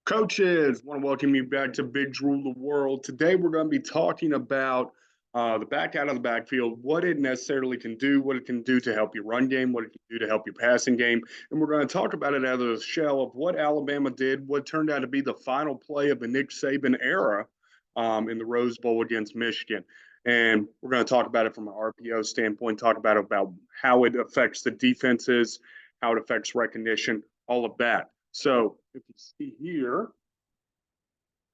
Coaches, want to welcome you back to Big Rule the World. Today we're going to be talking about the back out of the backfield, what it necessarily can do, what it can do to help your run game, what it can do to help your passing game. And we're going to talk about it out of the shell of what Alabama did, what turned out to be the final play of the Nick Saban era in the Rose Bowl against Michigan. And we're going to talk about it from an RPO standpoint, talk about how it affects the defenses, how it affects recognition, all of that. So if you see here,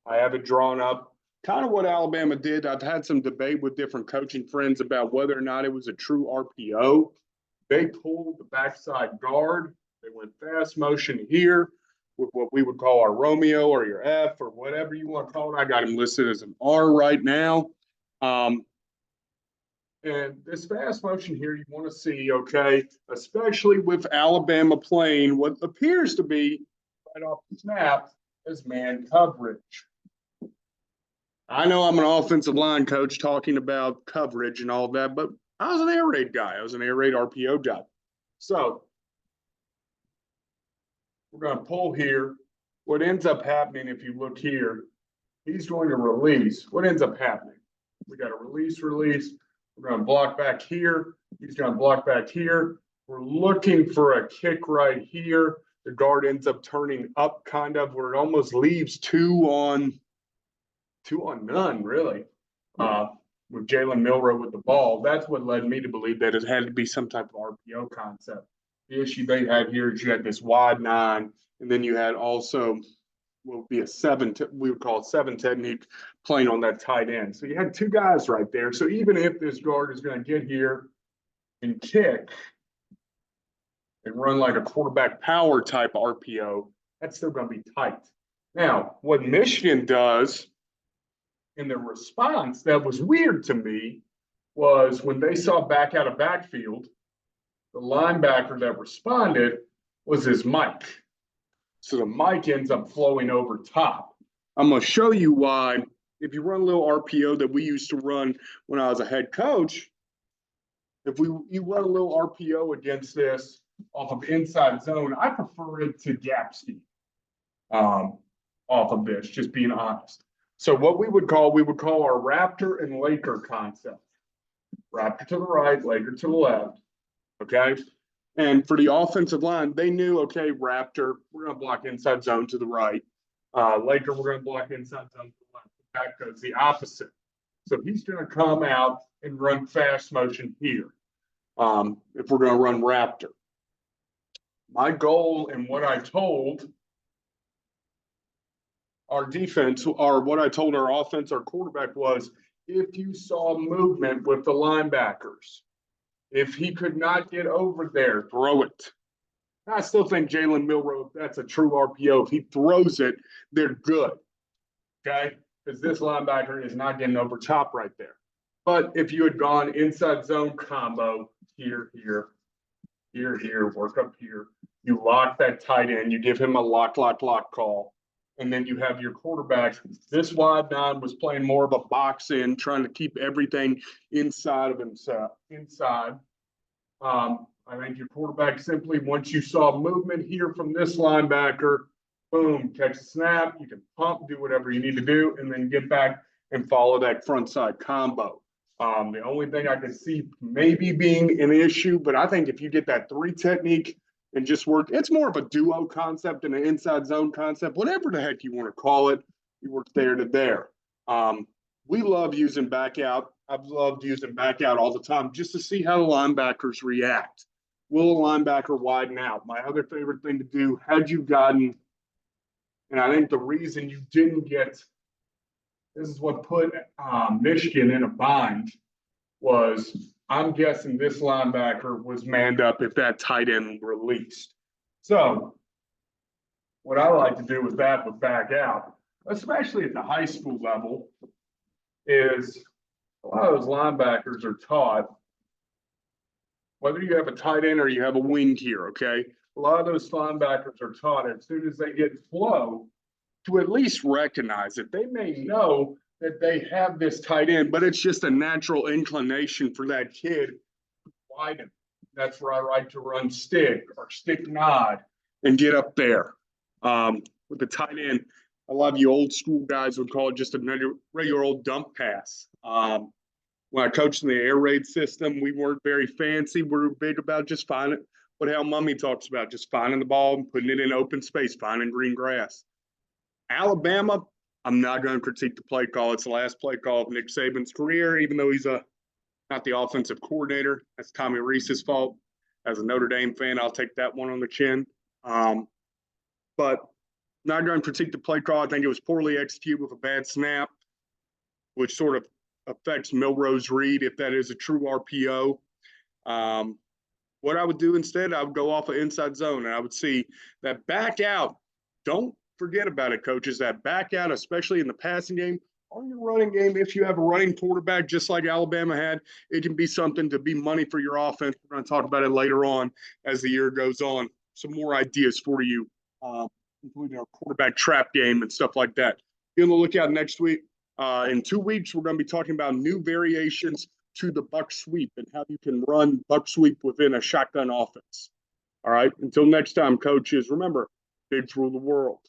I have it drawn up kind of what Alabama did. I've had some debate with different coaching friends about whether or not it was a true RPO. They pulled the backside guard. They went fast motion here with what we would call our Romeo or your F or whatever you want to call it. I got him listed as an R right now. And this fast motion here, you want to see, okay, especially with Alabama playing what appears to be right off the snap is man coverage. I know I'm an offensive line coach talking about coverage and all that, but I was an air raid guy. I was an air raid RPO guy. So we're going to pull here. What ends up happening, if you look here, he's going to release. What ends up happening? We got a release. We're going to block back here. He's going to block back here. We're looking for a kick right here. The guard ends up turning up kind of where it almost leaves two on none, really, with Jalen Milroe with the ball. That's what led me to believe that it had to be some type of RPO concept. The issue they had here is you had this wide nine, and then you had also what would be a seven, we would call it seven technique playing on that tight end. So you had two guys right there. So even if this guard is going to get here and kick and run like a quarterback power type RPO, that's still going to be tight. Now, what Michigan does in their response that was weird to me was when they saw back out of backfield, the linebacker that responded was his Mike. So the mic ends up flowing over top. I'm going to show you why. If you run a little RPO that we used to run when I was a head coach, if you run a little RPO against this off of inside zone, I prefer it to gap scheme off of this, just being honest. So what we would call our Raptor and Laker concept. Raptor to the right, Laker to the left. Okay. And for the offensive line, they knew, okay, Raptor, we're going to block inside zone to the right. Laker, we're going to block inside zone to the left. Back goes the opposite. So he's going to come out and run fast motion here if we're going to run Raptor. My goal and what I told our defense, or what I told our offense, our quarterback was, if you saw movement with the linebackers, if he could not get over there, throw it. I still think Jalen Milroe, that's a true RPO. If he throws it, they're good. Okay? Because this linebacker is not getting over top right there. But if you had gone inside zone combo, here, work up here, you lock that tight end, you give him a lock call, and then you have your quarterback. This wide nine was playing more of a box in, trying to keep everything inside of himself. I think your quarterback simply, once you saw movement here from this linebacker, boom, catch the snap, you can pump, do whatever you need to do, and then get back and follow that front side combo. The only thing I can see maybe being an issue, but I think if you get that three technique and just work, it's more of a duo concept and an inside zone concept, whatever the heck you want to call it, you work there to there. We love using back out. I've loved using back out all the time just to see how the linebackers react. Will a linebacker widen out? My other favorite thing to do, had you gotten, and I think the reason you didn't get, this is what put Michigan in a bind, was I'm guessing this linebacker was manned up if that tight end released. So what I like to do with that with back out, especially at the high school level, is a lot of those linebackers are taught, whether you have a tight end or you have a wing here, okay? A lot of those linebackers are taught as soon as they get flow to at least recognize it. They may know that they have this tight end, but it's just a natural inclination for that kid to widen. That's where I like to run stick or stick nod and get up there. with the tight end. A lot of you old school guys would call it just a regular old dump pass. When I coached in the air raid system, we weren't very fancy. We were big about just finding what Hal Mummy talks about, just finding the ball and putting it in open space, finding green grass. Alabama, I'm not going to critique the play call. It's the last play call of Nick Saban's career, even though he's not the offensive coordinator. That's Tommy Rees's fault. As a Notre Dame fan, I'll take that one on the chin. But not going to critique the play call. I think it was poorly executed with a bad snap, which sort of affects Milrose Reed if that is a true RPO. What I would do instead, I would go off of inside zone, and I would see that back out. Don't forget about it, coaches, that back out, especially in the passing game, or your running game. If you have a running quarterback just like Alabama had, it can be something to be money for your offense. We're going to talk about it later on as the year goes on. Some more ideas for you, including our quarterback trap game and stuff like that. Be on the lookout next week. In 2 weeks, we're going to be talking about new variations to the buck sweep and how you can run buck sweep within a shotgun offense. All right. Until next time, coaches, remember, bigs rule the world.